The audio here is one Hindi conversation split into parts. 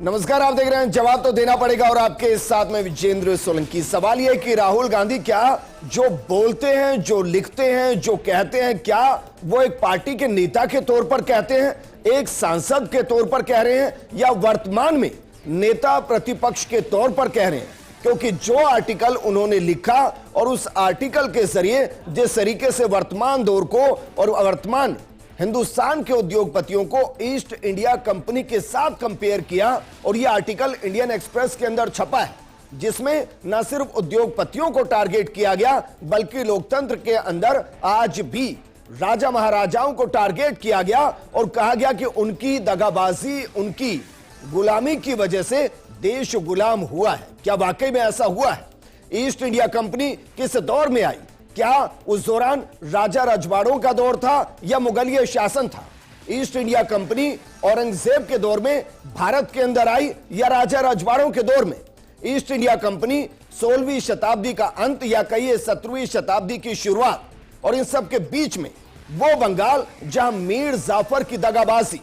नमस्कार, आप देख रहे हैं जवाब तो देना पड़ेगा और आपके साथ में विजेंद्र सोलंकी। सवाल यह कि राहुल गांधी क्या जो बोलते हैं, जो लिखते हैं, जो कहते हैं, क्या वो एक पार्टी के नेता के तौर पर कहते हैं, एक सांसद के तौर पर कह रहे हैं, या वर्तमान में नेता प्रतिपक्ष के तौर पर कह रहे हैं? क्योंकि जो आर्टिकल उन्होंने लिखा और उस आर्टिकल के जरिए जिस तरीके से वर्तमान दौर को और वर्तमान हिंदुस्तान के उद्योगपतियों को ईस्ट इंडिया कंपनी के साथ कंपेयर किया, और यह आर्टिकल इंडियन एक्सप्रेस के अंदर छपा है, जिसमें न सिर्फ उद्योगपतियों को टारगेट किया गया बल्कि लोकतंत्र के अंदर आज भी राजा महाराजाओं को टारगेट किया गया और कहा गया कि उनकी दगाबाजी, उनकी गुलामी की वजह से देश गुलाम हुआ है। क्या वाकई में ऐसा हुआ है? ईस्ट इंडिया कंपनी किस दौर में आई? क्या उस दौरान राजा रजवाड़ों का दौर था या मुगलिय शासन था? ईस्ट इंडिया कंपनी औरंगजेब के दौर में भारत के अंदर आई या राजा रजवाड़ों के दौर में? ईस्ट इंडिया कंपनी 16वीं शताब्दी का अंत या कहिए 17वीं शताब्दी की शुरुआत, और इन सब के बीच में वो बंगाल जहां मीर जाफर की दगाबाजी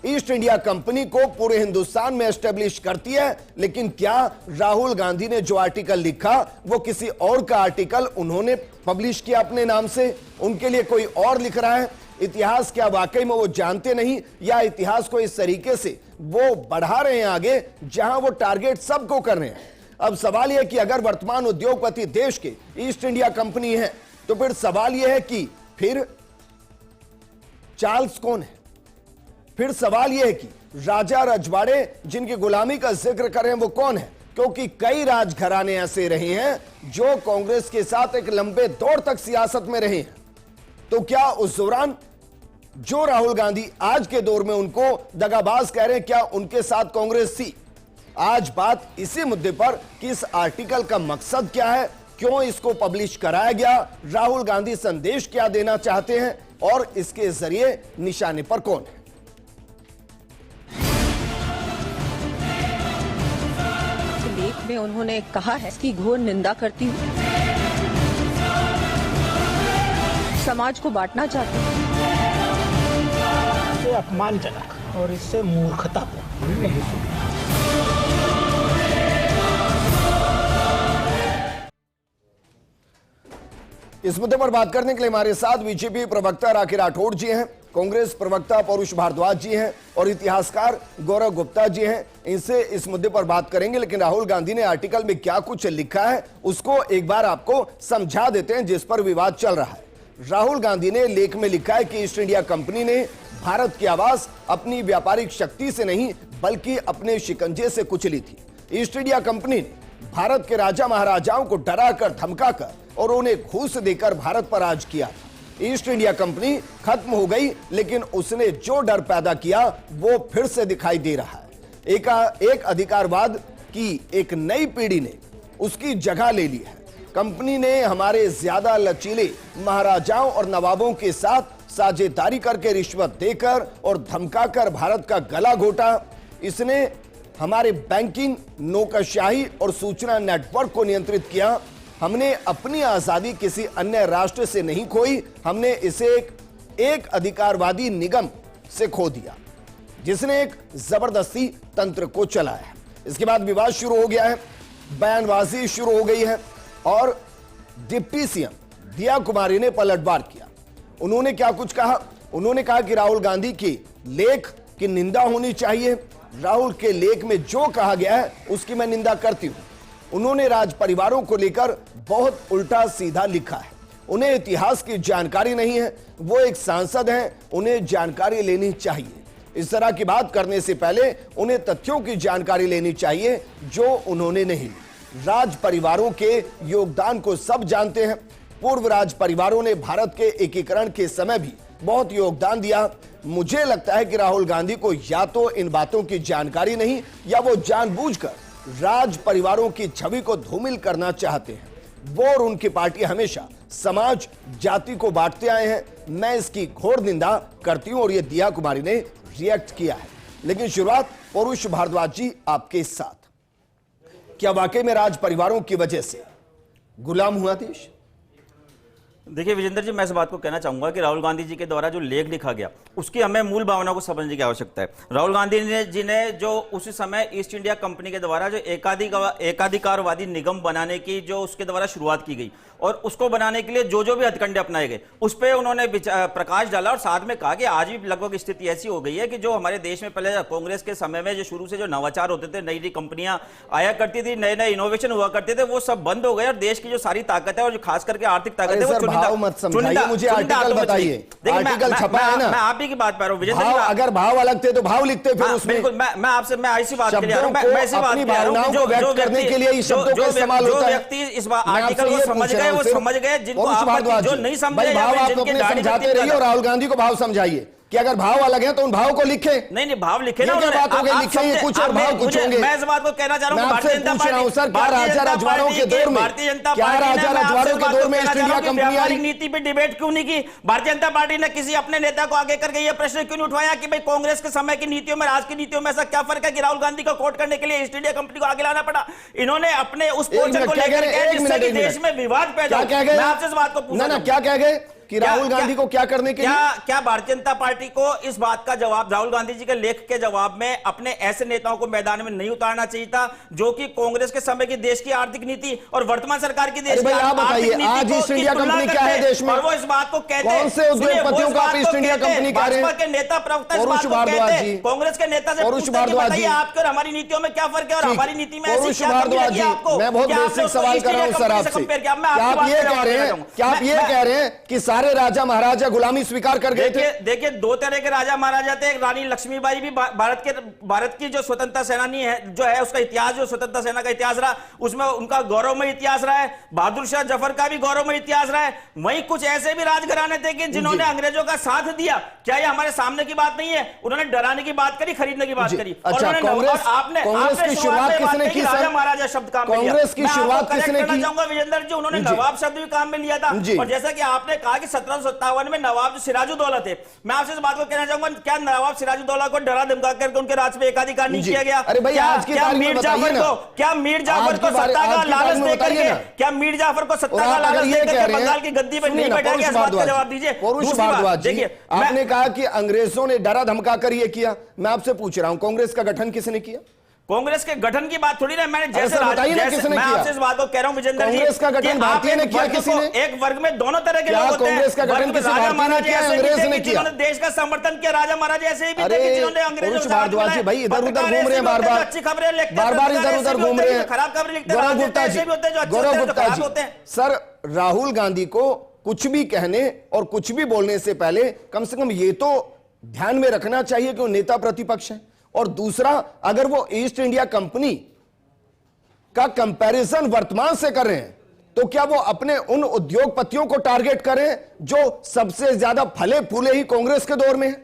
ईस्ट इंडिया कंपनी को पूरे हिंदुस्तान में एस्टेब्लिश करती है। लेकिन क्या राहुल गांधी ने जो आर्टिकल लिखा वो किसी और का आर्टिकल उन्होंने पब्लिश किया अपने नाम से? उनके लिए कोई और लिख रहा है? इतिहास क्या वाकई में वो जानते नहीं, या इतिहास को इस तरीके से वो बढ़ा रहे हैं आगे जहां वो टारगेट सबको कर रहे हैं? अब सवाल यह कि अगर वर्तमान उद्योगपति देश के ईस्ट इंडिया कंपनी है, तो फिर सवाल यह है कि फिर चार्ल्स कौन है? फिर सवाल यह है कि राजा रजवाड़े जिनकी गुलामी का जिक्र कर रहे हैं वो कौन है? क्योंकि कई राजघराने ऐसे रहे हैं जो कांग्रेस के साथ एक लंबे दौर तक सियासत में रहे हैं। तो क्या उस दौरान जो राहुल गांधी आज के दौर में उनको दगाबाज कह रहे हैं, क्या उनके साथ कांग्रेस थी? आज बात इसी मुद्दे पर कि इस आर्टिकल का मकसद क्या है, क्यों इसको पब्लिश कराया गया, राहुल गांधी संदेश क्या देना चाहते हैं और इसके जरिए निशाने पर कौन है? लेख में उन्होंने कहा है कि घोर निंदा करती हूँ, समाज को बांटना चाहती हूँ। ये अपमानजनक और इससे मूर्खतापूर्ण। इस मुद्दे पर बात करने के लिए हमारे साथ बीजेपी प्रवक्ता राखी राठौड़ जी हैं, कांग्रेस प्रवक्ता पौरुष भारद्वाज जी हैं और इतिहासकार गौरव गुप्ता जी हैं। इनसे इस मुद्दे पर बात करेंगे। लेकिन राहुल गांधी ने आर्टिकल में क्या कुछ लिखा है उसको एक बार आपको समझा देते हैं, जिस पर विवाद चल रहा है। राहुल गांधी ने लेख में लिखा है कि ईस्ट इंडिया कंपनी ने भारत की आवाज अपनी व्यापारिक शक्ति से नहीं बल्कि अपने शिकंजे से कुचली थी। ईस्ट इंडिया कंपनी ने भारत के राजा महाराजाओं को डराकर, धमकाकर और उन्हें घूस देकर भारत पर राज किया था। ईस्ट इंडिया कंपनी खत्म हो गई, लेकिन उसने जो डर पैदा किया वो फिर से दिखाई दे रहा है। एक अधिकारवाद की एक नई पीढ़ी ने उसकी जगह ले ली है। कंपनी ने हमारे ज्यादा लचीले महाराजाओं और नवाबों के साथ साझेदारी करके, रिश्वत देकर और धमकाकर भारत का गला घोटा। इसने हमारे बैंकिंग, नौकरशाही और सूचना नेटवर्क को नियंत्रित किया। हमने अपनी आजादी किसी अन्य राष्ट्र से नहीं खोई, हमने इसे एक अधिकारवादी निगम से खो दिया जिसने एक जबरदस्ती तंत्र को चलाया है। इसके बाद विवाद शुरू हो गया है, बयानबाजी शुरू हो गई है और डिप्टी सीएम दिया कुमारी ने पलटवार किया। उन्होंने क्या कुछ कहा? उन्होंने कहा कि राहुल गांधी के लेख की निंदा होनी चाहिए। राहुल के लेख में जो कहा गया है उसकी मैं निंदा करती हूं। उन्होंने राज परिवारों को लेकर बहुत उल्टा सीधा लिखा है। उन्हें इतिहास की जानकारी नहीं है, वो एक सांसद हैं, उन्हें जानकारी लेनी चाहिए। इस तरह की बात करने से पहले उन्हें तथ्यों की जानकारी लेनी चाहिए जो उन्होंने नहीं ली। राज परिवारों के योगदान को सब जानते हैं। पूर्व राज परिवारों ने भारत के एकीकरण के समय भी बहुत योगदान दिया। मुझे लगता है कि राहुल गांधी को या तो इन बातों की जानकारी नहीं या वो जानबूझकर राज परिवारों की छवि को धूमिल करना चाहते हैं। वो और उनकी पार्टी हमेशा समाज, जाति को बांटते आए हैं। मैं इसकी घोर निंदा करती हूं और ये दिया कुमारी ने रिएक्ट किया है। लेकिन शुरुआत पौरुष भारद्वाज जी आपके साथ। क्या वाकई में राज परिवारों की वजह से गुलाम हुआ देश? देखिए विजेंद्र जी, मैं इस बात को कहना चाहूंगा कि राहुल गांधी जी के द्वारा जो लेख लिखा गया उसकी हमें मूल भावना को समझने की आवश्यकता है। राहुल गांधी जी ने जो उसी समय ईस्ट इंडिया कंपनी के द्वारा जो एकाधिकारवादी निगम बनाने की जो उसके द्वारा शुरुआत की गई और उसको बनाने के लिए जो भी हथकंडे अपनाए गए उस पर उन्होंने प्रकाश डाला और साथ में कहा कि आज भी लगभग स्थिति ऐसी हो गई है कि जो हमारे देश में पहले कांग्रेस के समय में जो शुरू से जो नवाचार होते थे, नई नई कंपनियां आया करती थी, नए नए इनोवेशन हुआ करते थे, वो सब बंद हो गए और देश की जो सारी ताकत है और जो खास करके आर्थिक ताकत है वो भाव मत समझाइए, मुझे आर्टिकल बताइए। आर्टिकल छपा है ना, मैं आप ही की बात कर रहा हूं विजय जी। अगर भाव अलग थे तो भाव लिखते फिर उसमें। बिल्कुल, मैं आपसे मैं ऐसी बात कर रहा हूं, मैं ऐसी बात कर रहा हूं जो व्यक्त करने के लिए इस शब्दों का इस्तेमाल होता है। जो व्यक्ति इस आर्टिकल को समझ गए वो समझ गए, जिनको जो नहीं समझे भाव आप अपने समझाते रहिए और राहुल गांधी को भाव समझाइए कि अगर भाव अलग है तो उन भाव को लिखे। नहीं भाव लिखे ना, बात हो गई, लिखे ये कुछ और भाव कुछ होंगे। मैं इस बात को कहना चाह रहा हूं, भारतीय जनता पार्टी सर, क्या राजा रजवाड़ों के दौर में, क्या राजा रजवाड़ों के दौर में ईस्ट इंडिया कंपनी आई? नीति पे डिबेट क्यों नहीं की? भारतीय जनता पार्टी ने किसी अपने नेता को आगे करके ये प्रश्न क्यों नहीं उठाया कि भाई कांग्रेस के समय की नीतियों में आज की नीतियों में ऐसा क्या फर्क है कि राहुल गांधी को कोट करने के लिए ईस्ट इंडिया कंपनी को आगे लाना पड़ा? इन्होंने अपने उस पोर्शन को लेकर देश में विवाद पैदा हुआ। मैं आपसे इस बात को पूछा, क्या कह गए कि राहुल गांधी को क्या करने के लिए? क्या भारतीय जनता पार्टी को इस बात का जवाब राहुल गांधी जी के लेख के जवाब में अपने ऐसे नेताओं को मैदान में नहीं उतारना चाहिए था जो कि कांग्रेस के समय की देश की आर्थिक नीति और वर्तमान सरकार की देश की आर्थिक नीति आज ईस्ट इंडिया कंपनी क्या है देश में? और वो इस बात को कहते हैं, कौन से उद्योगपतियों को आप ईस्ट इंडिया कंपनी कह रहे हैं? भाजपा के नेता प्रवक्ता इस बात को कहते हैं, कांग्रेस के नेता से पूछते हैं कि बताइए आपके और हमारी नीतियों में क्या फर्क है और हमारी नीति में ऐसी क्या कमी लगी आपको? मैं बहुत बेसिक सवाल कर रहा हूं सर आपसे, क्या आप ये कह रहे हैं कि सारे राजा महाराजा गुलामी स्वीकार कर गए थे? देखिए दो तरह के राजा महाराजा थे। रानी लक्ष्मीबाई भी भारत की जो स्वतंत्रता सेनानी है जो है उसका इतिहास, जो स्वतंत्रता सेना का इतिहास रहा उसमें उनका गौरवमय इतिहास रहा है। बहादुर शाह जफर का भी गौरवमय इतिहास रहा है। वहीं कुछ ऐसे भी राजघराने थे कि जिन्होंने अंग्रेजों का साथ दिया। क्या ये हमारे सामने की बात नहीं है? उन्होंने डराने की बात करी, खरीदने की बात करी। अच्छा, कांग्रेस की शुरुआत किसने की? राजा महाराजा शब्द काम में लिया। कांग्रेस की शुरुआत किसने की? चाहूंगा विजेंद्र जी, उन्होंने नवाब शब्द भी काम में लिया था। और जैसा कि आपने कहा कि 1757 में नवाब सिराजुद्दौला थे, मैं आपसे इस बात को कहना चाहूंगा, क्या नवाब सिराजुद्दौला को डरा धमका करके उनके राज पे एकाधिकार नहीं किया गया? अरे भाई, आज की तारीख में बताइए ना। क्या मीर जाफर को सत्ता का लालच देकर के, क्या मीर जाफर को सत्ता का लालच देकर के बंगाल की गद्दी पर नहीं बैठा गया? इस बात का जवाब दीजिए। देखिए, आपने कहा कि अंग्रेजों ने डरा धमका कर ये किया। मैं आपसे पूछ रहा हूं, कांग्रेस का गठन किसने किया? कांग्रेस के गठन की बात थोड़ी ना, मैंने जैसे मैं आपसे इस बात को कह रहा हूं विजेंद्र जी, कांग्रेस का गठन भारतीय ने किया किसी ने? एक वर्ग में दोनों तरह के लोग होते हैं। कांग्रेस का गठन किसी भारतीय ने किया, अंग्रेज ने किया? जिन्होंने देश का समर्थन किया, राजा महाराजा ऐसे ही भी थे जिन्होंने अंग्रेजों को भारद्वाज जी भाई इधर-उधर घूम रहे हैं, बार-बार अच्छी खबरें लिखते हैं, बार-बार इधर-उधर घूम रहे हैं, खराब खबरें लिखते हैं। गौरव गुप्ता जी, गौरव गुप्ता जी, सर राहुल गांधी को कुछ भी कहने और कुछ भी बोलने से पहले कम से कम ये तो ध्यान में रखना चाहिए कि वो नेता प्रतिपक्ष है। और दूसरा, अगर वो ईस्ट इंडिया कंपनी का कंपैरिजन वर्तमान से कर रहे हैं तो क्या वो अपने उन उद्योगपतियों को टारगेट करें जो सबसे ज्यादा फले फूले ही कांग्रेस के दौर में है?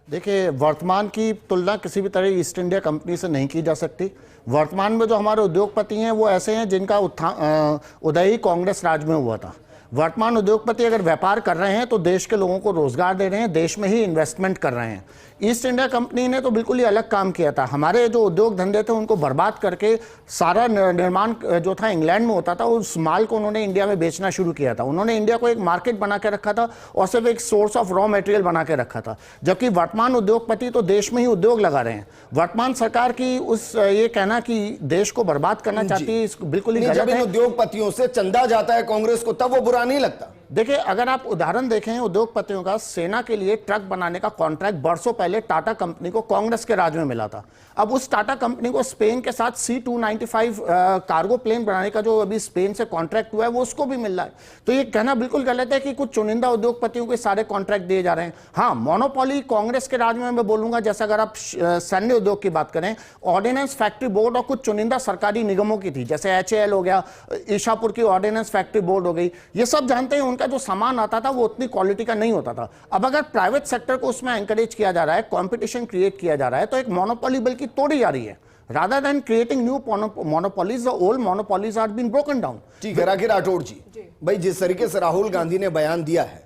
देखिए, वर्तमान की तुलना किसी भी तरह ईस्ट इंडिया कंपनी से नहीं की जा सकती। वर्तमान में जो हमारे उद्योगपति हैं वो ऐसे हैं जिनका उदय ही कांग्रेस राज में हुआ था। वर्तमान उद्योगपति अगर व्यापार कर रहे हैं तो देश के लोगों को रोजगार दे रहे हैं, देश में ही इन्वेस्टमेंट कर रहे हैं। ईस्ट इंडिया कंपनी ने तो बिल्कुल ही अलग काम किया था। हमारे जो उद्योग धंधे थे उनको बर्बाद करके सारा निर्माण जो था इंग्लैंड में होता था, उस माल को उन्होंने इंडिया में बेचना शुरू किया था। उन्होंने इंडिया को एक मार्केट बना के रखा था और सिर्फ एक सोर्स ऑफ रॉ मटेरियल बना के रखा था। जबकि वर्तमान उद्योगपति तो देश में ही उद्योग लगा रहे हैं। वर्तमान सरकार की उस ये कहना कि देश को बर्बाद करना चाहती है, बिल्कुल ही गलत है। उद्योगपतियों से चंदा जाता है कांग्रेस को तब वो बुरा नहीं लगता। देखिए, अगर आप उदाहरण देखें उद्योगपतियों का, सेना के लिए ट्रक बनाने का कॉन्ट्रैक्ट बरसों पहले टाटा कंपनी को कांग्रेस के राज में मिला था। अब उस टाटा कंपनी को स्पेन के साथ C-295 कार्गो प्लेन बनाने का जो अभी स्पेन से कॉन्ट्रैक्ट हुआ है वो उसको भी मिल रहा है। तो ये कहना बिल्कुल गलत है कि कुछ चुनिंदा उद्योगपतियों के सारे कॉन्ट्रैक्ट दिए जा रहे हैं। हाँ, मोनोपोली कांग्रेस के राज में मैं बोलूंगा, जैसे अगर आप सैन्य उद्योग की बात करें, ऑर्डिनेंस फैक्ट्री बोर्ड और कुछ चुनिंदा सरकारी निगमों की थी, जैसे HAL हो गया, ईशापुर की ऑर्डिनेंस फैक्ट्री बोर्ड हो गई। ये सब जानते हैं उनका जो सामान आता था वो उतनी क्वालिटी का नहीं होता था। अब अगर प्राइवेट सेक्टर को उसमें एनकरेज किया जा रहा है, कंपटीशन क्रिएट किया जा रहा है, तो एक मोनोपोली बल्कि तोड़ी जा रही है। Rather than creating new monopolies, the old monopolies are being broken down. ठीक है राखी राठौड़ जी, भाई जिस तरीके से राहुल गांधी ने बयान दिया है,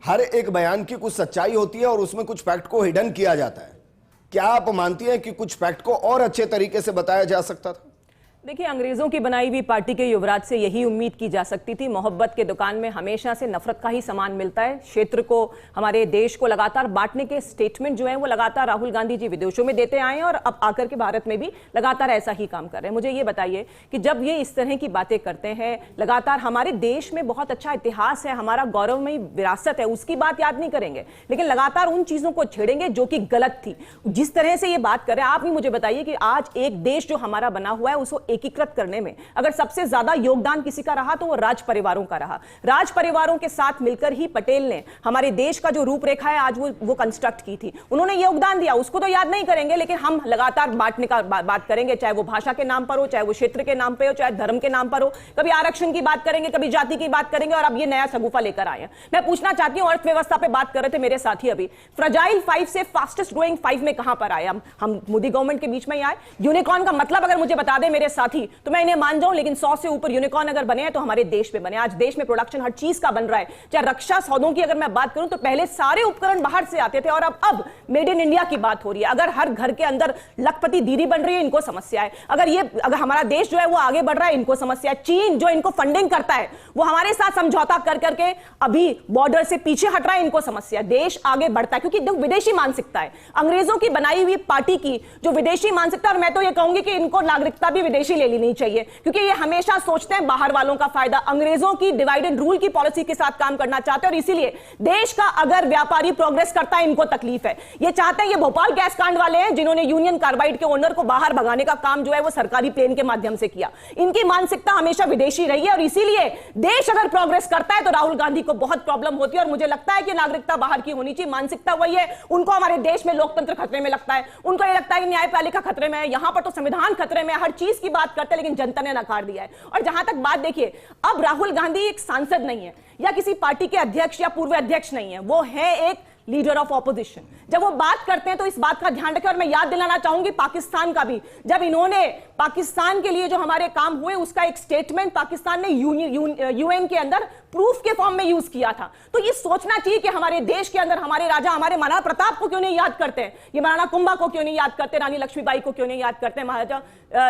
हर एक बयान की कुछ सच्चाई होती है और उसमें कुछ फैक्ट को हिडन किया जाता है। क्या आप मानती हैं कि कुछ फैक्ट को और अच्छे तरीके से बताया जा सकता था? देखिए, अंग्रेजों की बनाई हुई पार्टी के युवराज से यही उम्मीद की जा सकती थी। मोहब्बत के दुकान में हमेशा से नफरत का ही सामान मिलता है। क्षेत्र को, हमारे देश को लगातार बांटने के स्टेटमेंट जो है वो लगातार राहुल गांधी जी विदेशों में देते आए हैं और अब आकर के भारत में भी लगातार ऐसा ही काम कर रहे हैं। मुझे ये बताइए कि जब ये इस तरह की बातें करते हैं, लगातार हमारे देश में बहुत अच्छा इतिहास है, हमारा गौरवमयी विरासत है, उसकी बात याद नहीं करेंगे, लेकिन लगातार उन चीजों को छेड़ेंगे जो कि गलत थी। जिस तरह से ये बात कर रहे हैं, आप भी मुझे बताइए कि आज एक देश जो हमारा बना हुआ है उसको एकीकृत करने में अगर सबसे ज्यादा योगदान किसी का रहा तो वो राज परिवारों का रहा। राज परिवारों के साथ मिलकर ही पटेल ने हमारे देश का जो रूपरेखा है आज वो कंस्ट्रक्ट की थी। उन्होंने योगदान दिया, उसको तो याद नहीं करेंगे, लेकिन हम लगातार बांटने का बात करेंगे, चाहे वो भाषा के नाम पर हो, चाहे वो क्षेत्र के नाम पर हो, चाहे धर्म के नाम पर हो। कभी आरक्षण की बात करेंगे, कभी जाति की बात करेंगे, और अब ये नया सगुफा लेकर आए हैं। मैं पूछना चाहती हूं, अर्थव्यवस्था पे बात कर रहे थे मेरे साथी अभी, फ्रजाइल 5 से फास्टेस्ट ग्रोइंग 5 में कहां पर आए? हम मोदी गवर्नमेंट के बीच में ही आए। यूनिकॉर्न का मतलब अगर मुझे बता दे मेरे साथी तो मैं इन्हें मान जाऊं, लेकिन 100 से ऊपर यूनिकॉर्न अगर बने हैं तो हमारे देश में बने। आज देश में प्रोडक्शन हर चीज का बन रहा है। चाहे रक्षा सौदों की अगर मैं बात करूं तो पहले सारे उपकरण बाहर से आते थे और अब मेड इन इंडिया की बात हो रही है। अगर हर घर के अंदर लखपति दीदी बन रही है, इनको समस्या है। अगर हमारा देश जो है वो आगे बढ़ रहा है, इनको समस्या है। चीन जो इनको फंडिंग करता है वो हमारे साथ समझौता कर करके अभी बॉर्डर से पीछे हट रहा है, इनको समस्या है। देश आगे बढ़ता है क्योंकि विदेशी मानसिकता है, अंग्रेजों की बनाई हुई पार्टी की जो विदेशी मानसिकता। और मैं तो ये कहूंगी कि इनको नागरिकता भी विदेशी ले लेनी चाहिए, क्योंकि ये हमेशा सोचते हैं बाहर वालों का फायदा। अंग्रेजों की डिवाइड एंड रूल की पॉलिसी के साथ काम करना चाहते हैं और इसीलिए देश का अगर व्यापारी प्रोग्रेस करता है इनको तकलीफ है। ये चाहते हैं, ये भोपाल गैस कांड वाले हैं जिन्होंने यूनियन कार्बाइड के ओनर को बाहर भगाने का काम जो है वो सरकारी प्लेन के माध्यम से किया। इनकी मानसिकता हमेशा विदेशी रही है और इसीलिए देश अगर प्रोग्रेस करता है तो राहुल गांधी को बहुत प्रॉब्लम होती है। और मुझे लगता है कि नागरिकता बाहर की होनी चाहिए, मानसिकता वही है। उनको हमारे देश में लोकतंत्र खतरे में लगता है, उनको ये लगता है कि न्यायपालिका खतरे में है। यहां पर तो संविधान खतरे में, हर चीज की बात करते हैं, लेकिन जनता ने नकार दिया है। और जहां तक बात, देखिए, अब राहुल गांधी एक सांसद नहीं है या किसी पार्टी के अध्यक्ष या पूर्व अध्यक्ष नहीं है, वो है एक लीडर ऑफ ऑपोजिशन। जब वो बात करते हैं तो इस बात का ध्यान रखें। और मैं याद दिलाना चाहूंगी पाकिस्तान का भी, जब इन्होंने पाकिस्तान के लिए जो हमारे काम हुए उसका एक स्टेटमेंट पाकिस्तान ने यूएन के अंदर प्रूफ के फॉर्म में यूज किया था। तो ये सोचना चाहिए कि हमारे देश के अंदर हमारे राजा, हमारे महाराणा प्रताप को क्यों नहीं याद करते हैं, ये महाराणा कुंभा को क्यों नहीं याद करते, रानी लक्ष्मीबाई को क्यों नहीं याद करते, महाराजा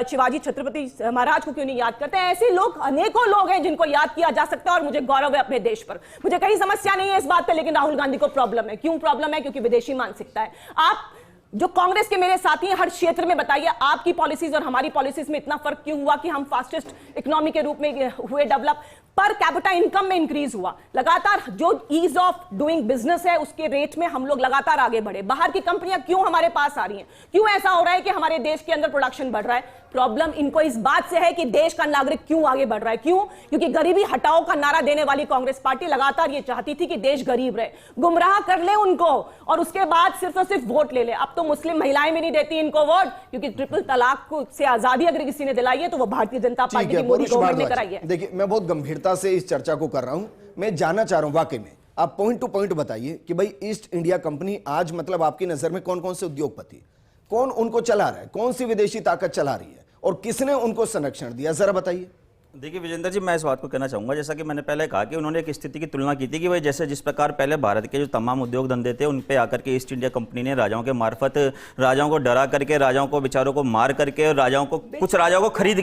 शिवाजी छत्रपति महाराज को क्यों नहीं याद करते। ऐसे लोग, अनेकों लोग हैं जिनको याद किया जा सकता है और मुझे गौरव है अपने देश पर। मुझे कहीं समस्या नहीं है इस बात पर, लेकिन राहुल गांधी को प्रॉब्लम है। क्यों प्रॉब्लम है? क्योंकि विदेशी मानसिकता है। आप जो कांग्रेस के मेरे साथी हैं हर क्षेत्र में, बताइए आपकी पॉलिसीज और हमारी पॉलिसीज में इतना फर्क क्यों हुआ कि हम फास्टेस्ट इकोनॉमी के रूप में हुए डेवलप, पर कैपिटा इनकम में इंक्रीज हुआ, लगातार जो ईज ऑफ डूइंग बिजनेस है उसके रेट में हम लोग लगातार आगे बढ़े। बाहर की कंपनियां क्यों हमारे पास आ रही हैं? क्यों ऐसा हो रहा है कि हमारे देश के अंदर प्रोडक्शन बढ़ रहा है? प्रॉब्लम इनको इस बात से है कि देश का नागरिक क्यों आगे बढ़ रहा है। क्यों? क्योंकि गरीबी हटाओ का नारा देने वाली कांग्रेस पार्टी लगातार ये चाहती थी कि देश गरीब रहे, गुमराह कर ले उनको और उसके बाद सिर्फ और सिर्फ वोट ले ले। अब तो मुस्लिम महिलाएं भी नहीं देती इनको वोट, क्योंकि ट्रिपल तलाक से आजादी अगर किसी ने दिलाई है तो वो भारतीय जनता पार्टी की मोदी गवर्नमेंट ने कराई है। देखिए, मैं बहुत गंभीरता से इस चर्चा को कर रहा हूं। मैं जानना चाह रहा हूं, वाकई में आप पॉइंट टू पॉइंट बताइए कि भाई ईस्ट इंडिया कंपनी आज मतलब आपकी नजर में कौन कौन से उद्योगपति, कौन उनको चला रहा है, कौन सी विदेशी ताकत चला रही है और किसने उनको संरक्षण दिया, जरा बताइए। देखिए विजेंद्र जी, मैं इस बात को कहना चाहूंगा, जैसा कि मैंने पहले कहा कि उन्होंने एक स्थिति की तुलना की थी कि भाई जैसे जिस प्रकार पहले भारत के जो तमाम उद्योग धंधे थे उन पे आकर के ईस्ट इंडिया कंपनी ने राजाओं के मार्फत, राजाओं को डरा करके, राजाओं को बेचारों को मार करके, राजाओं को, कुछ राजाओं को खरीद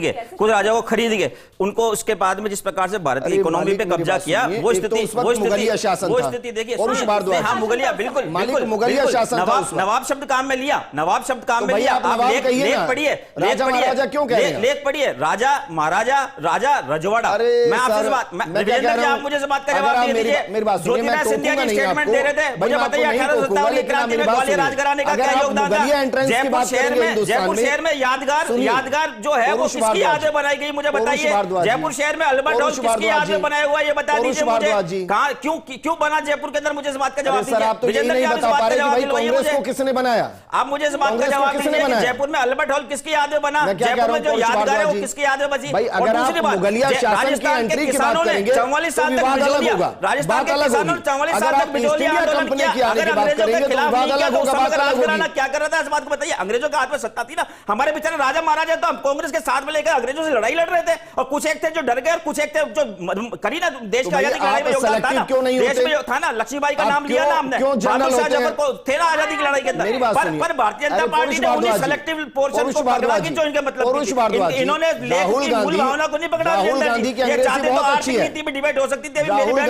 के, उनको उसके बाद में जिस प्रकार से भारत की इकोनॉमी पे कब्जा किया, वो स्थिति देखिए, हाँ मुगलिया, बिल्कुल मुगलिया शासन, नवाब शब्द काम में लिया, नवाब शब्द काम में लिया। आप लेख पढ़िए, राजा महाराजा राजा रजवाड़ा। मैं आपसे बात, आप मुझे से बात का जवाब दे दीजिए। ज्योतिरादित्य सिंधिया जी स्टेटमेंट दे रहे थे, मुझे बताइए 1857 की क्रांति में ग्वालियर राज कराने का क्या योगदान था? जयपुर शहर में यादगार जो है वो किसकी याद में बनाई गई, मुझे बताइए। जयपुर शहर में अल्बर्ट हॉल किसकी याद में बनाया हुआ, ये बता दीजिए मुझे। कहां, क्यों बना जयपुर के अंदर, मुझे इस बात का जवाब दीजिए। विजेंद्र जी, आप इस बात का जवाब दिलवाइए मुझे, किसने बनाया? आप मुझे इस बात का जवाब दीजिए। जयपुर में अल्बर्ट हॉल किसकी याद में बना, जयपुर में जो यादगार है वो किसकी याद में बची? और दूसरी मुगलिया शासन की एंट्री की बात करेंगे तो विवाद अलग होगा, बात अलग होगी। अगर आप ईस्ट इंडिया कंपनी की आने की बात करेंगे तो विवाद अलग होगा, बात अलग होगी। क्या कर रहा था इस बात को बताइए। अंग्रेजों के हाथ में सत्ता थी ना, हमारे बेचारे राजा महाराजा तो हम कांग्रेस के साथ में लेकर अंग्रेजों से लड़ाई लड़ रहे थे, और कुछ एक थे जो डर गए और कुछ एक थे जो करी ना देश की आजादी की लड़ाई में योगदान था ना, देश में था ना, लक्ष्मीबाई का नाम लिया ना हमने, बहादुर जफर को थे ना आजादी की लड़ाई के अंदर, पर भारतीय जनता पार्टी ने उन्हीं सेलेक्टिव पोर्शन को पकड़ा कि जो इनके मतलब इन्होंने मूल भावना को नहीं पकड़ा। ये चाहते तो आर्थिक नीति में डिबेट हो सकती थी। मेरी बहन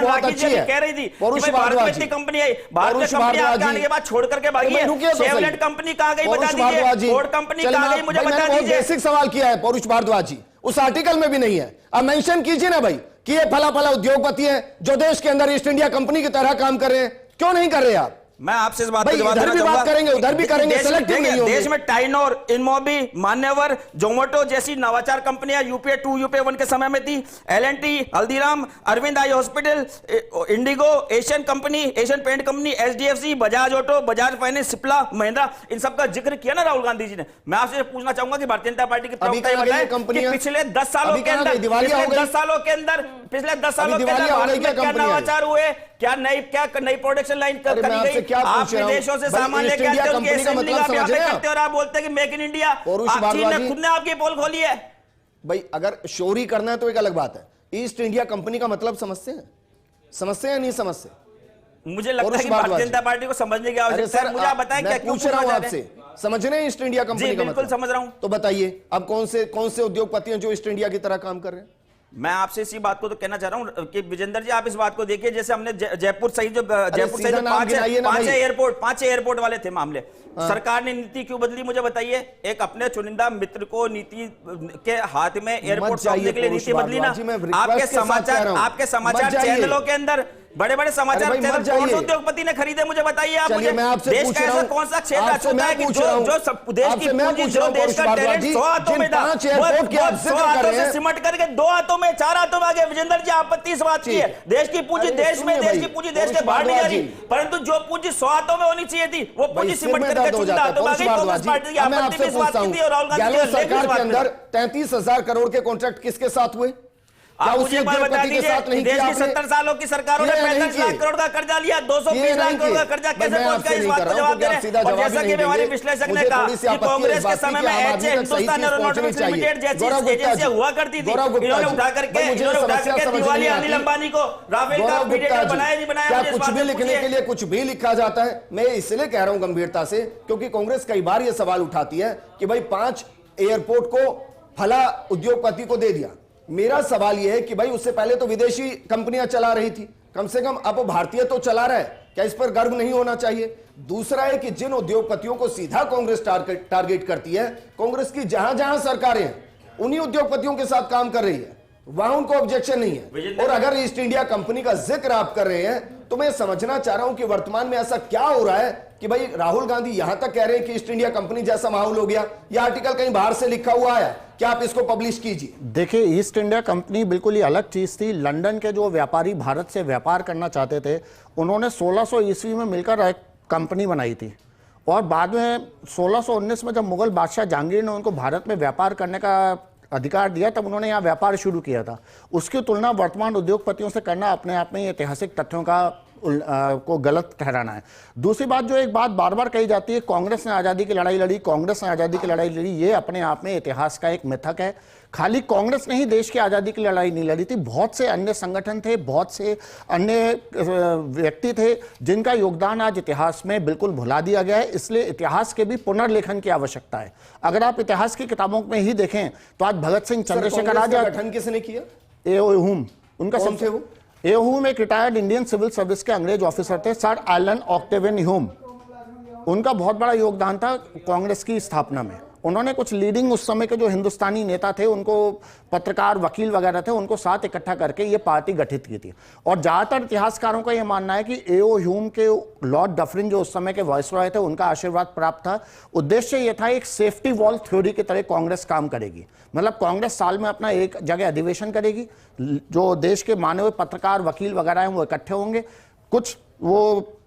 राखी जी कह रही थी कि भारत में इतनी कंपनी है, भारत में कंपनी आने के बाद छोड़ करके भागी है, शेवलेट कंपनी कहाँ गई बता दीजिए, फोर्ड कंपनी कहाँ गई मुझे बता दीजिए। बेसिक सवाल किया है पौरुष भारद्वाज जी, उस आर्टिकल में भी नहीं है, अब मेंशन कीजिए ना भाई कि ये फला फला उद्योगपति हैं जो देश के अंदर ईस्ट इंडिया कंपनी की तरह काम कर रहे हैं, क्यों नहीं कर रहे आप? मैं आपसे इस बात पे जवाब देना चाहूंगा। करेंगे उधर भी करेंगे, सेलेक्टिव नहीं होंगे। देश में टाइनोर, इनमोबी, मान्यवर, जोमेटो जैसी नवाचार कंपनियां यूपीए 2 यूपीए 1 के समय में थी। L and T, Haldiram, Arvind eye hospital, IndiGo, Asian company, Asian paint company, HDFC, Bajaj auto, Bajaj finance, Cipla, Mahindra, इन सब का जिक्र किया ना राहुल गांधी जी ने। मैं आपसे पूछना चाहूंगा कि भारतीय जनता पार्टी की प्रवक्ता ये बताए कि पिछले 10 सालों के अंदर पिछले 10 सालों के अंदर भारत में क्या नवाचार हुए, क्या नई प्रोडक्शन लाइन करी गई। आप विदेशों से सामान लेके आते हो, उनके असेंबली का यहाँ पे करते हो और आप बोलते हैं कि मेक इन इंडिया। चीन ने खुद ने आपकी पोल खोली है। भाई अगर शोरी करना है तो एक अलग बात है, ईस्ट इंडिया कंपनी का मतलब समझते हैं या नहीं समझते? मुझे लगता है कि भारतीय जनता पार्टी को समझने की आवश्यकता है। मुझे आप बताएं क्या पूछ रहा हूं आपसे, समझ रहे हैं ईस्ट इंडिया कंपनी का बिल्कुल समझ रहा हूं। तो बताइए अब कौन से उद्योगपति हैं जो ईस्ट इंडिया की तरह काम कर रहे हैं? मैं आपसे इसी बात को तो कहना चाह रहा हूं कि विजेंद्र जी आप इस बात को देखिए, जैसे हमने जयपुर सहित जो 5 एयरपोर्ट वाले थे मामले, सरकार ने नीति क्यों बदली मुझे बताइए। एक अपने चुनिंदा मित्र को नीति के हाथ में एयरपोर्ट सौंपने के लिए नीति बदली ना। आपके समाचार चैनलों के अंदर बड़े बड़े समाचार चैनल कौन से उद्योगपति ने खरीदे मुझे बताइए आप मुझे। देश का ऐसा कौन सा क्षेत्र होता है कि जो देश की पूंजी, जो देश का टैलेंट 100 हाथों में था, 100 हाथों से सिमट करके 2 हाथों में 4 हाथों में आ गए। विजेंद्र जी आपत्ति इस बात की है, देश की पूंजी देश में, देश की पूंजी देश के बाहर नहीं जा रही, परंतु जो पूंजी 100 हाथों में होनी चाहिए थी वो पूंजी सिमट करके चुनिंदा हाथों में आ गई। कांग्रेस पार्टी की आपत्ति इस बात की थी और राहुल गांधी जी सरकार के अंदर 33,000 करोड़ के कॉन्ट्रैक्ट किसके साथ हुए? आप मुझे एक बार बता दीजिए, देश की 70 सालों की सरकारों ने 35 लाख करोड़ का कर्जा लिया, 220 लाख करोड़ का कर्जा कैसे पहुंच गया, इस बात का जवाब दे रहे हैं। और जैसा कि हमारे विश्लेषक ने कहा कि कांग्रेस के समय में एचए, हिंदुस्तान एरोनॉटिक्स लिमिटेड जैसी एजेंसियां हुआ करती थी, इन्होंने उठा करके दिवाली अनिल अंबानी को राफेल का मीडिएटर बनाया नहीं बनाया। कुछ भी लिखने के लिए कुछ भी लिखा जाता है। मैं इसलिए कह रहा हूं गंभीरता से क्योंकि कांग्रेस कई बार यह सवाल उठाती है कि भाई 5 एयरपोर्ट को फला उद्योगपति को दे दिया। मेरा सवाल यह है कि भाई उससे पहले तो विदेशी कंपनियां चला रही थी, कम से कम अब भारतीय तो चला रहा है, क्या इस पर गर्व नहीं होना चाहिए? दूसरा है कि जिन उद्योगपतियों को सीधा कांग्रेस टारगेट करती है, कांग्रेस की जहां जहां सरकारें हैं उन्हीं उद्योगपतियों के साथ काम कर रही है, वहां उनको ऑब्जेक्शन नहीं है। और अगर ईस्ट इंडिया कंपनी का जिक्र आप कर रहे हैं तो मैं समझना चाह रहा हूं कि वर्तमान में ऐसा क्या हो रहा है कि भाई राहुल गांधी यहां तक कह रहे हैं कि ईस्ट इंडिया कंपनी जैसा माहौल हो गया। यह आर्टिकल कहीं बाहर से लिखा हुआ है क्या? आप इसको पब्लिश कीजिए। देखिए, ईस्ट इंडिया कंपनी बिल्कुल ही अलग चीज थी। लंदन के जो व्यापारी भारत से व्यापार करना चाहते थे, उन्होंने 1600 ईस्वी में मिलकर एक कंपनी बनाई थी और बाद में 1619 में जब मुगल बादशाह जहांगीर ने उनको भारत में व्यापार करने का अधिकार दिया तब उन्होंने यहाँ व्यापार शुरू किया था। उसकी तुलना वर्तमान उद्योगपतियों से करना अपने आप में ऐतिहासिक तथ्यों को गलत ठहराना है। दूसरी बात, जो एक बात बार बार कही जाती है, कांग्रेस ने आज़ादी की लड़ाई लड़ी, कांग्रेस ने आज़ादी की लड़ाई लड़ी, ये अपने आप में इतिहास का एक मिथक है। खाली कांग्रेस ने ही देश की आज़ादी की लड़ाई नहीं लड़ी थी, बहुत से अन्य संगठन थे, बहुत से अन्य व्यक्ति थे जिनका योगदान आज इतिहास में बिल्कुल भुला दिया गया है। इसलिए इतिहास के भी पुनर्लेखन की आवश्यकता है। अगर आप इतिहास की किताबों में ही देखें तो आज भगत सिंह, चंद्रशेखर आजाद, गठन किसने किया? एओह्यूम, उनका कौन थे वो? एओह्यूम एक रिटायर्ड इंडियन सिविल सर्विस के अंग्रेज ऑफिसर थे, सर एलन ऑक्टेवियन ह्यूम। उनका बहुत बड़ा योगदान था कांग्रेस की स्थापना में। उन्होंने कुछ लीडिंग उस समय के जो हिंदुस्तानी नेता थे, उनको पत्रकार, वकील वगैरह थे, उनको साथ इकट्ठा करके ये पार्टी गठित की थी। और ज्यादातर इतिहासकारों का यह मानना है कि एओ ह्यूम के लॉर्ड डफरिन जो उस समय के वायसरॉय थे, उनका आशीर्वाद प्राप्त था। उद्देश्य यह था एक सेफ्टी वॉल थ्योरी की तरह कांग्रेस काम करेगी, मतलब कांग्रेस साल में अपना एक जगह अधिवेशन करेगी, जो देश के माने हुए पत्रकार, वकील वगैरह हैं वो इकट्ठे होंगे, कुछ वो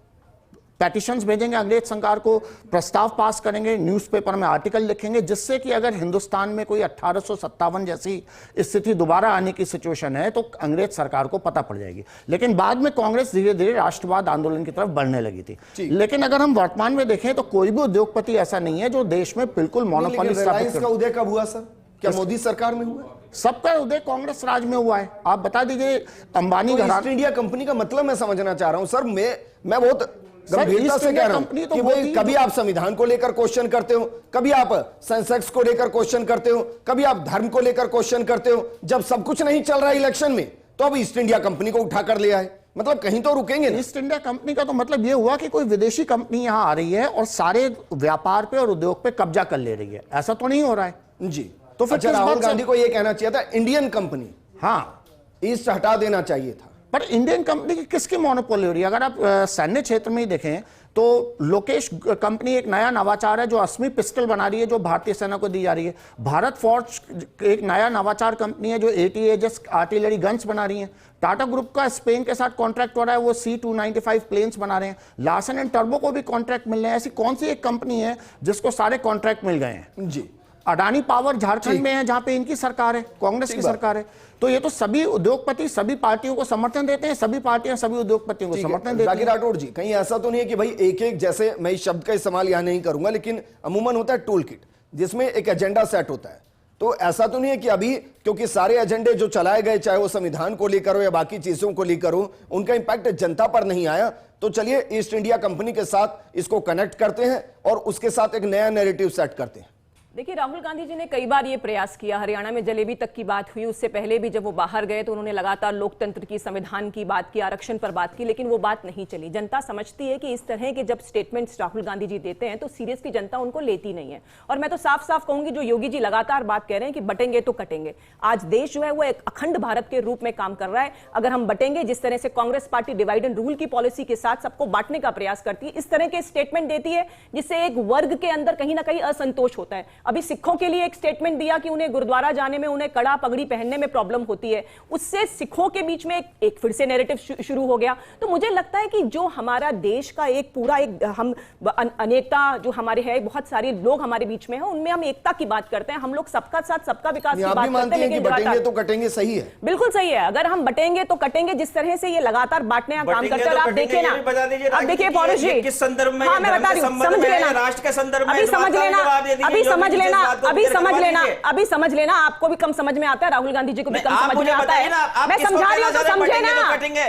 पेटिशंस भेजेंगे अंग्रेज सरकार को, प्रस्ताव पास करेंगे, न्यूज़पेपर में आर्टिकल लिखेंगे, जिससे कि अगर हिंदुस्तान में कोई 1857 जैसी स्थिति दोबारा आने की सिचुएशन है तो अंग्रेज सरकार को पता पड़ जाएगी। लेकिन बाद में कांग्रेस धीरे धीरे राष्ट्रवाद आंदोलन की तरफ बढ़ने लगी थी। लेकिन अगर हम वर्तमान में देखें तो कोई भी उद्योगपति ऐसा नहीं है जो देश में बिल्कुल मोनोपोली स्थापित का उदय कब हुआ सर? क्या मोदी सरकार में हुआ? सबका उदय कांग्रेस राज में हुआ है। आप बता दीजिए अंबानी तो घराना, ईस्ट इंडिया कंपनी का मतलब मैं समझना चाह रहा हूं सर। मैं बहुत गंभीरता ईस्ट से इंडिया कह रहा हूं कंपनी तो कि भाई कभी आप संविधान को लेकर क्वेश्चन करते हो, कभी आप सेंसेक्स को लेकर क्वेश्चन करते हो, कभी आप धर्म को लेकर क्वेश्चन करते हो। जब सब कुछ नहीं चल रहा है इलेक्शन में तो अब ईस्ट इंडिया कंपनी को उठाकर लिया है, मतलब कहीं तो रुकेंगे ना। ईस्ट इंडिया कंपनी का तो मतलब यह हुआ कि कोई विदेशी कंपनी यहां आ रही है और सारे व्यापार पे और उद्योग पे कब्जा कर ले रही है। ऐसा तो नहीं हो रहा है जी। तो फिर अच्छा, किस राहुल बात से- गांधी को यह कहना चाहिए था इंडियन कंपनी, हाँ, ईस्ट हटा देना चाहिए था। पर इंडियन कंपनी की किसकी मोनोपोली हो रही है? अगर आप सैन्य क्षेत्र में ही देखें तो लोकेश कंपनी एक नया नवाचार है जो असमी पिस्टल बना रही है, जो भारतीय सेना को दी जा रही है। भारत फोर्ज एक नया नवाचार कंपनी है जो ATAGS आर्टिलरी गन्स बना रही है। टाटा ग्रुप का स्पेन के साथ कॉन्ट्रैक्ट हो रहा है, वो C-295 प्लेन्स बना रहे हैं। लार्सन एंड टर्बो को भी कॉन्ट्रैक्ट मिल रहे हैं। ऐसी कौन सी एक कंपनी है जिसको सारे कॉन्ट्रैक्ट मिल गए हैं? जी। अडानी पावर झारखंड में है जहां पे इनकी सरकार है, कांग्रेस की सरकार है। तो ये तो सभी उद्योगपति सभी पार्टियों को समर्थन देते हैं, सभी पार्टियां सभी उद्योगपतियों को समर्थन देती जाकिर हैं। राठौड़ जी, कहीं ऐसा तो नहीं है कि भाई एक एक, जैसे मैं इस शब्द का इस्तेमाल यहां नहीं करूंगा, लेकिन अमूमन होता है टूल किट जिसमें एक एजेंडा सेट होता है। तो ऐसा तो नहीं है कि अभी क्योंकि सारे एजेंडे जो चलाए गए, चाहे वो संविधान को लेकर हो या बाकी चीजों को लेकर हो, उनका इंपैक्ट जनता पर नहीं आया। तो चलिए ईस्ट इंडिया कंपनी के साथ इसको कनेक्ट करते हैं और उसके साथ एक नया नैरेटिव सेट करते हैं। देखिए, राहुल गांधी जी ने कई बार ये प्रयास किया। हरियाणा में जलेबी तक की बात हुई, उससे पहले भी जब वो बाहर गए तो उन्होंने लगातार लोकतंत्र की, संविधान की बात की, आरक्षण पर बात की, लेकिन वो बात नहीं चली। जनता समझती है कि इस तरह के जब स्टेटमेंट्स राहुल गांधी जी देते हैं तो सीरियसली जनता उनको लेती नहीं है। और मैं तो साफ साफ कहूंगी, जो योगी जी लगातार बात कह रहे हैं कि बटेंगे तो कटेंगे, आज देश जो है वो एक अखंड भारत के रूप में काम कर रहा है। अगर हम बटेंगे, जिस तरह से Congress party divide and rule की पॉलिसी के साथ सबको बांटने का प्रयास करती है, इस तरह के स्टेटमेंट देती है जिससे एक वर्ग के अंदर कहीं ना कहीं असंतोष होता है। अभी सिखों के लिए एक स्टेटमेंट दिया कि उन्हें गुरुद्वारा जाने में, उन्हें कड़ा पगड़ी पहनने में प्रॉब्लम होती है, उससे सिखों के बीच में एक फिर से नैरेटिव शुरू हो गया। तो मुझे लगता है कि जो हमारा देश का एक पूरा एक हम अनेकता जो हमारे है, बहुत सारे लोग हमारे बीच में है, उनमें हम एकता की बात करते हैं, हम लोग सबका साथ सबका विकास की बात करते हैं, लेकिन बटेंगे तो कटेंगे, सही है, बिल्कुल सही है। अगर हम बटेंगे तो कटेंगे, जिस तरह से ये लगातार बांटने का काम करते हैं, आप देखिए ना, आप देखिए पौरुष जी, किस संदर्भ में, हाँ, मैं बता रही हूँ, समझ लेना, राष्ट्र के संदर्भ में, अभी समझ लेना, अभी समझ लेना, अभी समझ लेना, अभी समझ लेना। आपको भी कम समझ में आता है, राहुल गांधी जी को भी कम समझ में आता है। मैं समझा रही हूँ तो समझे ना।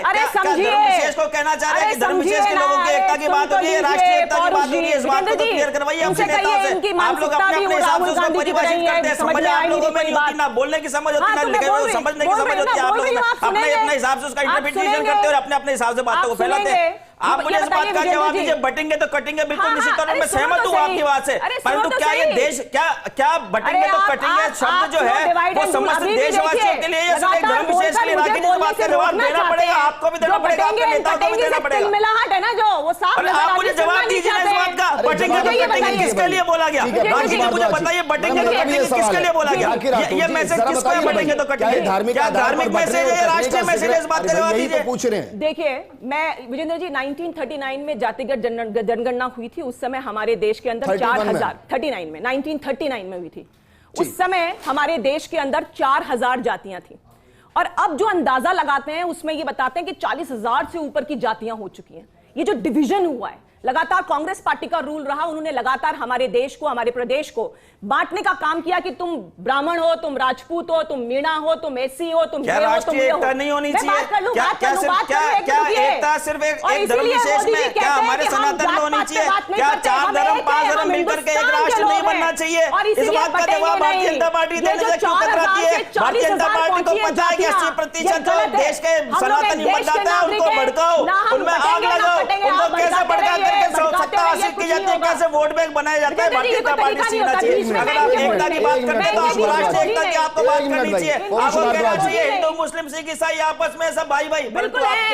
अरे समझिए, को कहना चाह रहे हैं कि धर्म विशेष के लोगों की एकता की बात हो रही है, राष्ट्रीय एकता की बात हो रही है, इस बात को तो क्लियर करवाइए अपने नेताओं से। आप लोग अपने अपने हिसाब से उसको परिभाषित करते हैं, समझ आप लोगों में नहीं होती, ना बोलने की समझ होती, ना लिखे हुए समझने की समझ होती है। आप लोग अपने अपने हिसाब से उसका इंटरप्रिटेशन करते हैं और अपने अपने हिसाब से बातों को फैलाते हैं। आप मुझे इस बात का जवाब दीजिए, बटेंगे तो कटेंगे, बिल्कुल निश्चित तौर पर मैं सहमत हूं आपकी बात से, परंतु क्या ये देश, क्या बटेंगे तो कटेंगे शब्द जो है वो समस्त देशवासियों के लिए या सिर्फ धर्म विशेष के लिए राखी जिस बात का जवाब देना पड़ेगा, आपको भी देना पड़ेगा, अपने नेताओं को भी देना पड़ेगा। मिलाहट है ना जो, वो साफ नजर आप मुझे जवाब दीजिए इस बात का, बटेंगे तो कटेंगे किसके लिए बोला गया? बाकी को मुझे बताइए, बटेंगे तो कटेंगे किसके लिए बोला गया? ये मैसेज किसको है, बटेंगे तो कटेंगे? क्या धार्मिक मैसेज है, राष्ट्रीय मैसेज है? इस बात का जवाब दीजिए। पूछ रहे हैं, देखिए, मैं विजेंद्र जी 1939 में जातिगत जनगणना हुई थी। उस समय हमारे देश के अंदर 1939 में हुई थी। उस समय हमारे देश के अंदर 4000 जातियां थी, और अब जो अंदाजा लगाते हैं उसमें ये बताते हैं कि 40,000 से ऊपर की जातियां हो चुकी हैं। ये जो डिवीजन हुआ है, लगातार कांग्रेस पार्टी का रूल रहा, उन्होंने लगातार हमारे देश को, हमारे प्रदेश को बांटने का काम किया कि तुम ब्राह्मण हो, तुम राजपूत हो, तुम मीणा हो, तुम एसी हो, तुम क्या राष्ट्रीय एकता नहीं होनी चाहिए? क्या एकता सिर्फ एक धर्म विशेष में, क्या हमारे सनातन में होनी चाहिए? क्या 4 धर्म 5 धर्म मिलकर के एक राष्ट्र नहीं बनना चाहिए? इस बात का जवाब भारतीय जनता पार्टी देने से क्यों कतराती है? भारतीय जनता पार्टी को पता है कि 80% जो देश के सनातनी मतदाता है उनको भड़काओ, उनमें आग लगाओ, उनको कैसे भड़का करके सत्ता हासिल की जाती है, कैसे वोट बैंक बनाया जाता है, भारतीय जनता पार्टी सीखना चाहिए। अगर आप एकता की बात करते हैं तो आपको राष्ट्रीय एकता की आपको बात करनी चाहिए, आपको कहना चाहिए हिंदू मुस्लिम सिख ईसाई आपस में सब भाई भाई, बिल्कुल क्या कह रहे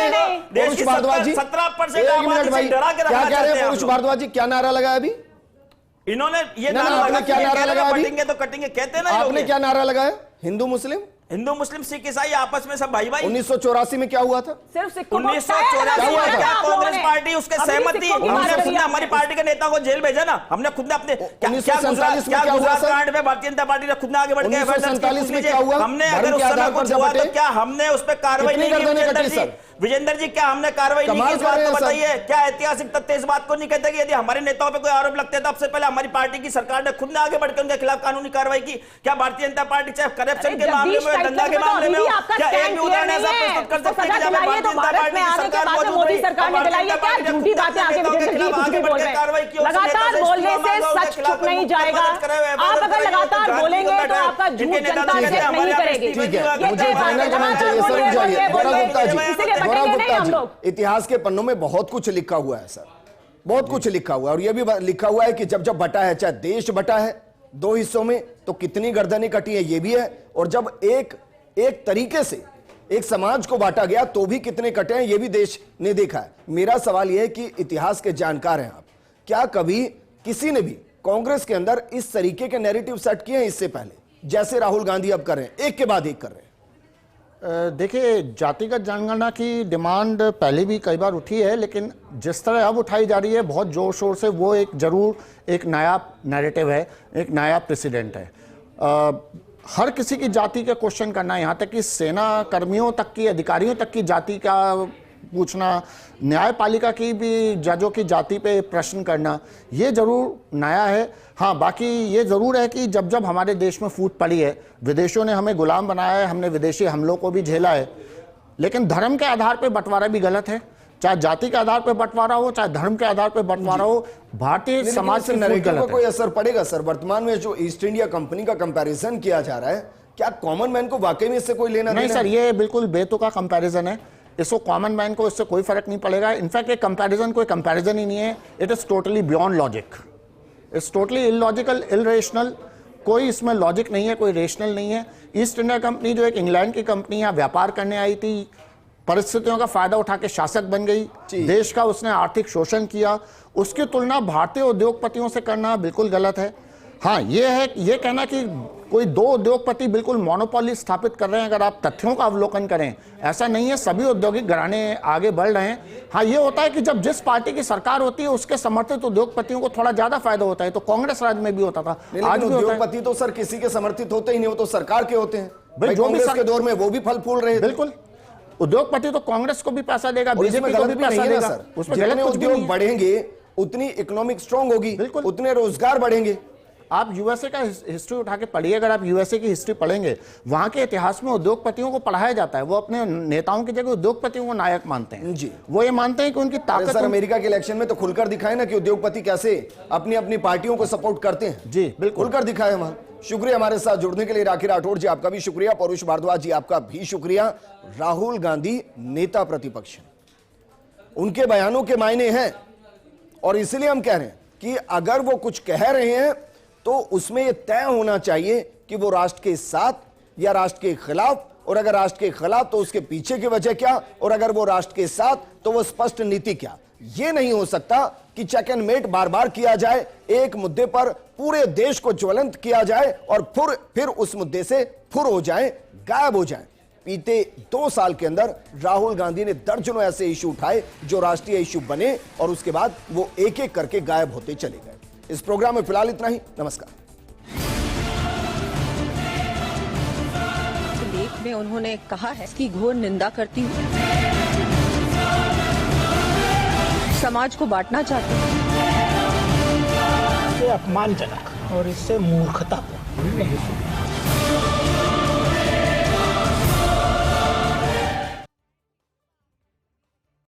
हैं परुष भारद्वाज जी? 17% परुष भारद्वाज जी, क्या नारा लगाया अभी इन्होंने? ये नारा क्या नारा लगाया? बटेंगे तो कटेंगे कहते हैं ना, आपने क्या नारा लगाया? हिंदू मुस्लिम हिंदू मुस्लिम सिख ईसाई आपस में सब भाई भाई। 1984 में क्या हुआ था? सिर्फ सिखों को 1984 में आप लोगों कांग्रेस ने। पार्टी उसके अभी सहमत थी। सिखों की बात हमने खुद करी ने आपने। हमारी पार्टी के नेता को जेल भेजा ना, हमने खुद ने अपने क्या 1947 में क्या हुआ गुजरात सर? कांड में भारतीय जनता पार्टी ने खुद ने आगे बढ़ के 1947 में क्या हुआ? हमने धर्म अगर उस के समय आधार पर कुछ जब हुआ बटे? तो क्या हमने उस पर कार्रवाई कितनी नहीं की? गर्दनें विजेंद्र कटी जी, सर? विजेंद्र जी, क्या हमने कार्रवाई नहीं कमाल की? इस कर बात रहे को हैं सर। बताइए। क्या ऐतिहासिक तथ्य इस बात को नहीं कहते कि यदि हमारे नेताओं पे कोई आरोप लगते तो सबसे पहले हमारी पार्टी की सरकार ने खुद ने आगे बढ़कर उनके खिलाफ कानूनी कार्रवाई की? क्या भारतीय जनता पार्टी चाहे करप्शन के मामले में, दंगा के मामले में हो, क्या एक भी उदाहरण ऐसा प्रस्तुत कर सकते हैं कि जहां पे भारतीय जनता पार्टी की सरकार मौजूद मोदी रही सरकार ने और दिलाई है? भारतीय क्या जनता झूठी पार्टी बातें आगे नेताओं के विजेंद्र जी खिलाफ कुछ आगे भी बोल बढ़कर रहे कार्रवाई हैं। की? उसने नेता लगातार से बोलने इस्तीफा से मांगा, उसके सच खिलाफ चुप नहीं मुकदमा जाएगा। दर्ज कराए हुए हैं, आप अगर कराए हुए हैं, लगातार गांधी बोलेंगे को तो बैठे हैं। आपका झूठ जिनके नेता जनता कहते हैं एक्सेप्ट हमारे नहीं यहाँ करेगी। ठीक है, ये मुझे तय फाइनल है। करना चाहिए सर, बोलिए, जाइए। बोलिए, गौरव गुप्ता जी, बोलिए। इसीलिए गौरव बटेंगे नहीं गुप्ता हम जी, लोग। इतिहास के पन्नों में बहुत कुछ लिखा हुआ है सर, बहुत कुछ लिखा हुआ है। और यह भी लिखा हुआ है कि जब जब बटा है, चाहे देश बटा है दो हिस्सों में, तो कितनी गर्दनें कटी है, ये भी है। और जब एक तरीके से एक समाज को बांटा गया तो भी कितने कटे हैं, ये भी देश ने देखा है। मेरा सवाल यह है कि इतिहास के जानकार हैं आप, क्या कभी किसी ने भी कांग्रेस के अंदर इस तरीके के नैरेटिव सेट किए हैं इससे पहले, जैसे राहुल गांधी अब कर रहे हैं, एक के बाद एक कर रहे हैं? देखिए, जातिगत जनगणना की डिमांड पहले भी कई बार उठी है, लेकिन जिस तरह अब उठाई जा रही है बहुत जोर शोर से, वो एक जरूर एक नया नैरेटिव है, एक नया प्रेसिडेंट है। हर किसी की जाति का क्वेश्चन करना, यहाँ तक कि सेना कर्मियों तक की, अधिकारियों तक की जाति का पूछना, न्यायपालिका की भी जजों की जाति पे प्रश्न करना, ये जरूर नया है। हाँ, बाकी ये ज़रूर है कि जब जब हमारे देश में फूट पड़ी है, विदेशों ने हमें गुलाम बनाया है, हमने विदेशी हमलों को भी झेला है, लेकिन धर्म के आधार पर बंटवारा भी गलत है। चाहे जाति के आधार पर बंटवारा हो, चाहे धर्म के आधार पर बंटवारा हो, भारतीय समाज से नैरेटिव को कोई असर पड़ेगा सर? वर्तमान में जो ईस्ट इंडिया कंपनी का कंपैरिजन किया जा रहा है, क्या कॉमन मैन को वाकई में इससे कोई लेना नहीं? सर, ये बिल्कुल बेतुका कंपैरिजन है। इसको कॉमन मैन को इससे कोई फर्क नहीं पड़ेगा। इनफैक्ट ये कंपैरिजन कोई कंपैरिजन ही नहीं है, it is totally beyond logic, it's totally illogical, irrational. कोई इसमें लॉजिक नहीं है, कोई रेशनल नहीं है। ईस्ट इंडिया कंपनी जो एक इंग्लैंड की कंपनी यहाँ व्यापार करने आई थी, परिस्थितियों का फायदा उठा के शासक बन गई, देश का उसने आर्थिक शोषण किया, उसकी तुलना भारतीय उद्योगपतियों से करना बिल्कुल गलत है। हाँ, ये है, ये कहना कि कोई दो उद्योगपति बिल्कुल मोनोपोली स्थापित कर रहे हैं, अगर आप तथ्यों का अवलोकन करें, ऐसा नहीं है। सभी औद्योगिक घराने आगे बढ़ रहे हैं। हाँ, ये होता है कि जब जिस पार्टी की सरकार होती है उसके समर्थित उद्योगपतियों को थोड़ा ज्यादा फायदा होता है, तो कांग्रेस राज में भी होता था, आज भी होता है। उद्योगपति तो सर किसी के समर्थित होते ही नहीं, वो तो सरकार के होते हैं। भाई, जो भी कांग्रेस के दौर में वो भी फल फूल रहे थे। बिल्कुल, उद्योगपति तो कांग्रेस को भी पैसा देगा, बीजेपी को भी पैसा देगा, उसमें गलत कुछ भी नहीं है। बढ़ेंगे उतनी इकोनॉमिक स्ट्रांग होगी, उतने रोजगार बढ़ेंगे। आप यूएसए का हिस्ट्री उठा के पढ़िए, अगर आप यूएसए की हिस्ट्री पढ़ेंगे, वहां के इतिहास में उद्योगपतियों को पढ़ाया जाता है। वो अपने नेताओं की जगह उद्योगपतियों को नायक मानते हैं जी। वो ये मानते हैं कि उनकी ताकत। सर, अमेरिका के इलेक्शन में तो खुलकर दिखाए ना कि उद्योगपति कैसे अपनी अपनी पार्टियों को सपोर्ट करते हैं। जी बिल्कुल, खुलकर दिखाए वहां। शुक्रिया हमारे साथ जुड़ने के लिए राखी राठौड़ जी, आपका भी शुक्रिया। पौरुष भारद्वाज जी, आपका भी शुक्रिया। राहुल गांधी नेता प्रतिपक्ष, उनके बयानों के मायने हैं, और इसलिए हम कह रहे हैं कि अगर वो कुछ कह रहे हैं तो उसमें यह तय होना चाहिए कि वो राष्ट्र के साथ या राष्ट्र के खिलाफ, और अगर राष्ट्र के खिलाफ तो उसके पीछे की वजह क्या, और अगर वो राष्ट्र के साथ तो वो स्पष्ट नीति क्या। यह नहीं हो सकता कि चेक एंड मेट बार बार किया जाए, एक मुद्दे पर पूरे देश को ज्वलंत किया जाए और फिर उस मुद्दे से फुर हो जाए, गायब हो जाए। बीते 2 साल के अंदर राहुल गांधी ने दर्जनों ऐसे इशू उठाए जो राष्ट्रीय इशू बने, और उसके बाद वो एक एक करके गायब होते चले गए। इस प्रोग्राम में फिलहाल इतना ही। नमस्कार। लेख में उन्होंने कहा है कि घोर निंदा करती हूँ, समाज को बांटना चाहती हूँ। इससे अपमानजनक और इससे मूर्खतापूर्ण